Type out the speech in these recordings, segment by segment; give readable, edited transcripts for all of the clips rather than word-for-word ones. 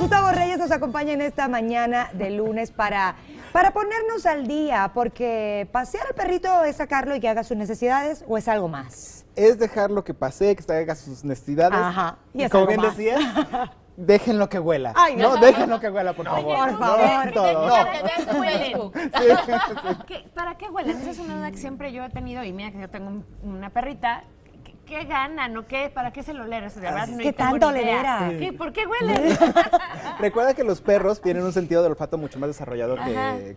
Gustavo Reyes nos acompaña en esta mañana de lunes para ponernos al día, porque pasear al perrito es sacarlo y que haga sus necesidades, ¿o es algo más? Es dejarlo que pasee, que haga sus necesidades. Ajá. Y como bien decías, déjenlo que huela. Ay, no, déjenlo que huela, por favor. Por favor. No, todo. Para que veas tu Facebook. Sí. ¿Para qué huelen? Esa es una duda que siempre yo he tenido, y mira que yo tengo una perrita. ¿Qué ganan o qué? ¿Para qué se lo leen? Eso de verdad no ¿Qué tengo tanto ni le idea. era? ¿Por qué huelen? Recuerda que los perros tienen un sentido del olfato mucho más desarrollado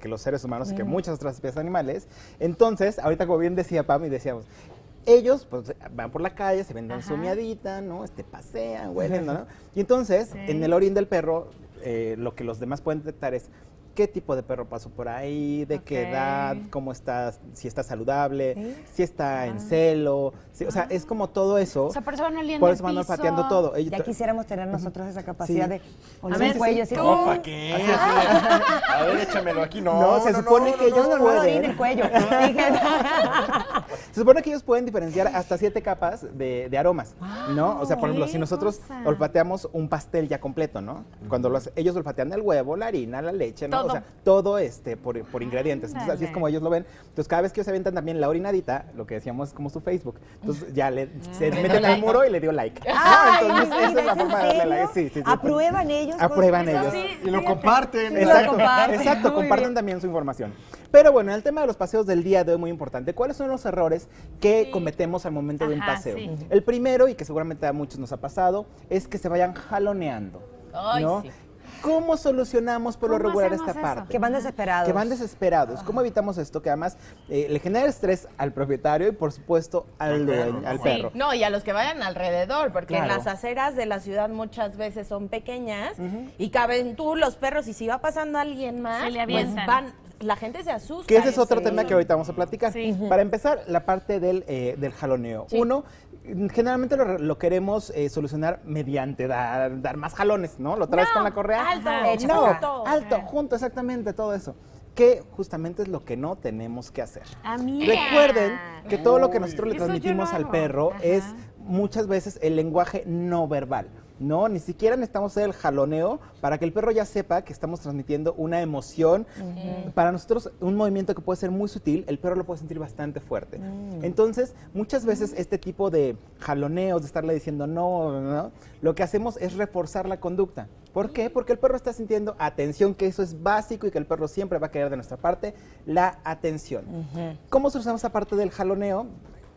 que los seres humanos y que muchas otras especies animales. Entonces, ahorita como bien decía Pam y decíamos, ellos pues van por la calle, se ven su miadita, ¿no? Pasean, huelen, ¿no? Y entonces, en el orín del perro, lo que los demás pueden detectar es qué tipo de perro pasó por ahí, de qué edad, cómo está, si está saludable, si está en celo, o sea, es como todo eso. O sea, por eso van oliendo por el eso van piso. olfateando todo. Ya quisiéramos tener nosotros esa capacidad de oler ver, el cuello. Así, No, ¿para qué? A ver, échamelo aquí. No, se supone que ellos no, no, pueden. orín el cuello. Dije, Se supone que ellos pueden diferenciar hasta 7 capas de aromas, ¿no? O sea, por ejemplo, si nosotros olfateamos un pastel ya completo, ¿no? Cuando ellos olfatean el huevo, la harina, la leche, ¿no? Todo. O sea, todo por ingredientes. Entonces, así es como ellos lo ven. Entonces, cada vez que ellos se aventan también la orinadita, lo que decíamos es como su Facebook. Entonces, ya se meten al muro y le dio like. Ay, Entonces, mira, esa es la ¿es en forma de darle like. serio? Sí. ¿Aprueban ellos? Aprueban Eso ellos. sí, Y lo fíjate. comparten. Exacto, comparten. exacto, Muy comparten bien. también su información. Pero bueno, en el tema de los paseos del día de hoy, muy importante, ¿cuáles son los errores que cometemos al momento de un Ajá, paseo? sí. El primero, y que seguramente a muchos nos ha pasado, es que se vayan jaloneando. Ay, ¿no? sí. ¿Cómo solucionamos por lo ¿Cómo regular hacemos esta eso? parte? Que van desesperados. Que van desesperados. ¿Cómo evitamos esto? Que además le genera estrés al propietario y por supuesto al dueño, al perro. No, y a los que vayan alrededor, porque en Claro. las aceras de la ciudad muchas veces son pequeñas y caben tú, los perros, y si va pasando alguien más, Se le pues avientan. la gente se asusta. Que ese es otro Sí. tema que ahorita vamos a platicar. Sí. Para empezar, la parte del jaloneo. Uno, generalmente lo queremos solucionar mediante dar más jalones, ¿no? Lo traes con la correa. alto, no, junto. alto, junto, exactamente, todo eso. Que justamente es lo que no tenemos que hacer. Ah, mira. Recuerden que todo lo que nosotros le Eso yo transmitimos lo al hago. perro Ajá. es muchas veces el lenguaje no verbal. No, ni siquiera necesitamos hacer el jaloneo para que el perro ya sepa que estamos transmitiendo una emoción. Para nosotros, un movimiento que puede ser muy sutil, el perro lo puede sentir bastante fuerte. Entonces, muchas veces este tipo de jaloneos, de estarle diciendo no, lo que hacemos es reforzar la conducta. ¿Por qué? Porque el perro está sintiendo atención, que eso es básico y que el perro siempre va a querer de nuestra parte la atención. ¿Cómo solucionamos esa parte del jaloneo?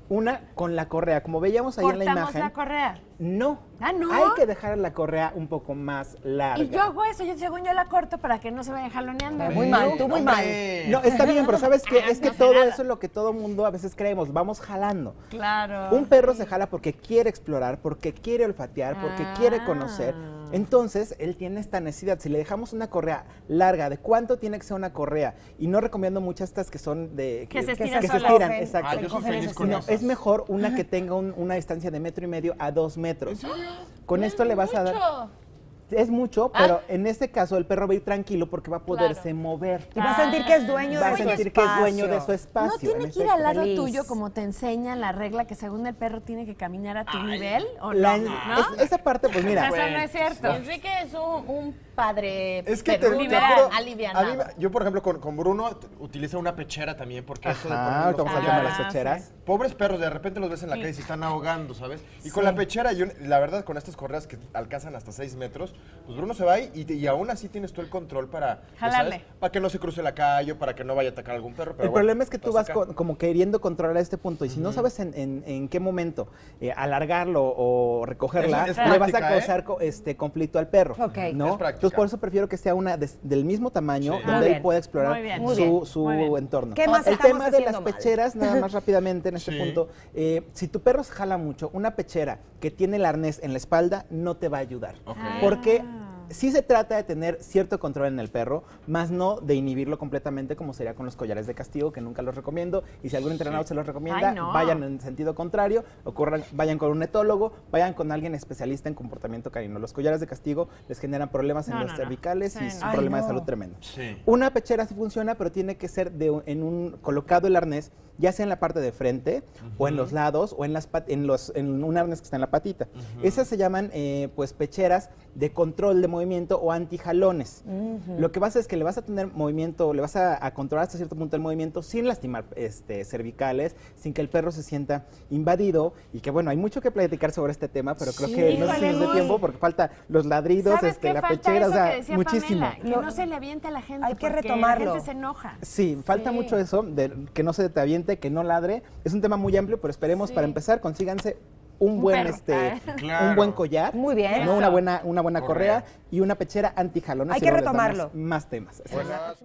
Una, con la correa. Como veíamos ahí en la Cortamos imagen. la correa. No. Ah, ¿no? Hay que dejar la correa un poco más larga. Y yo hago eso, según yo la corto para que no se vaya jaloneando. Muy mal, tú muy mal. No, está bien, pero ¿sabes qué? Es que no sé todo nada. eso es lo que todo mundo a veces creemos. Vamos jalando. Claro. Un perro se jala porque quiere explorar, porque quiere olfatear, porque quiere conocer. Entonces, él tiene esta necesidad. Si le dejamos una correa larga, ¿de cuánto tiene que ser una correa? Y no recomiendo muchas estas que son de... Que se estiran que se solas. estiran, Cogen. exacto. Yo soy feliz con No, esas. es mejor una que tenga una distancia de 1.5 a 2 metros. Con esto le vas a dar... Es mucho, pero en este caso el perro va a ir tranquilo porque va a poderse mover. Y va a sentir que es dueño Va a de su sentir que es dueño de su espacio. espacio. ¿No tiene en que ir efecto. al lado Feliz. tuyo como te enseñan la regla que según el perro tiene que caminar a tu nivel? ¿O La- no? esa parte, pues mira, Eso no es cierto. Enrique es un padre Es que perro, te liberal, juro, alivianado. a mí, yo por ejemplo con Bruno utiliza una pechera también porque esto de poner ahorita los vamos al tema de las collares, pecheras. pobres perros, de repente los ves en la calle y se están ahogando, ¿sabes? Y con la pechera, la verdad, con estas correas que alcanzan hasta 6 metros, pues Bruno se va y aún así tienes tú el control para, ya Jalarle. ¿sabes? Para que no se cruce la calle, para que no vaya a atacar a algún perro. Pero El bueno, problema es que tú vas acá. como queriendo controlar este punto y si no sabes en qué momento alargarlo o recogerla, Es le vas a práctica, causar conflicto al perro. Ok. ¿no? Es práctica. Entonces por eso prefiero que sea una del mismo tamaño Sí. Muy donde él bien. pueda explorar Muy bien. Muy bien. su Muy bien. entorno. ¿Qué más El estamos tema de las haciendo mal? pecheras, nada más rápidamente en este Sí. punto, si tu perro se jala mucho, una pechera que tiene el arnés en la espalda no te va a ayudar. Ok. Porque sí se trata de tener cierto control en el perro, más no de inhibirlo completamente como sería con los collares de castigo, que nunca los recomiendo. Y si algún entrenador se los recomienda, Ay, no. vayan en sentido contrario, vayan con un etólogo, vayan con alguien especialista en comportamiento canino. Los collares de castigo les generan problemas en No, los no, no. cervicales Sí, y es no. un problema Ay, de no. salud tremendo. Sí. Una pechera sí funciona, pero tiene que ser colocado el arnés ya sea en la parte de frente o en los lados o en en un arnés que está en la patita. Esas se llaman pues pecheras de control de movimiento o antijalones. Lo que pasa es que le vas a tener movimiento, le vas a controlar hasta cierto punto el movimiento sin lastimar cervicales, sin que el perro se sienta invadido y que bueno, hay mucho que platicar sobre este tema, pero creo que no sé si nos dé tiempo porque falta los ladridos, ¿Sabes qué? la Falta pechera, eso o sea, que decía muchísimo. Pamela, que no se le aviente a la gente. Hay que porque retomarlo. La gente se enoja. Sí, falta mucho eso, de que no se te aviente, que no ladre. Es un tema muy amplio, pero esperemos para empezar, consíganse un buen, perro. un buen collar, Muy bien. ¿no? Una buena correa y una pechera antijalón. Hay así que luego les damos retomarlo. más temas. Buenas.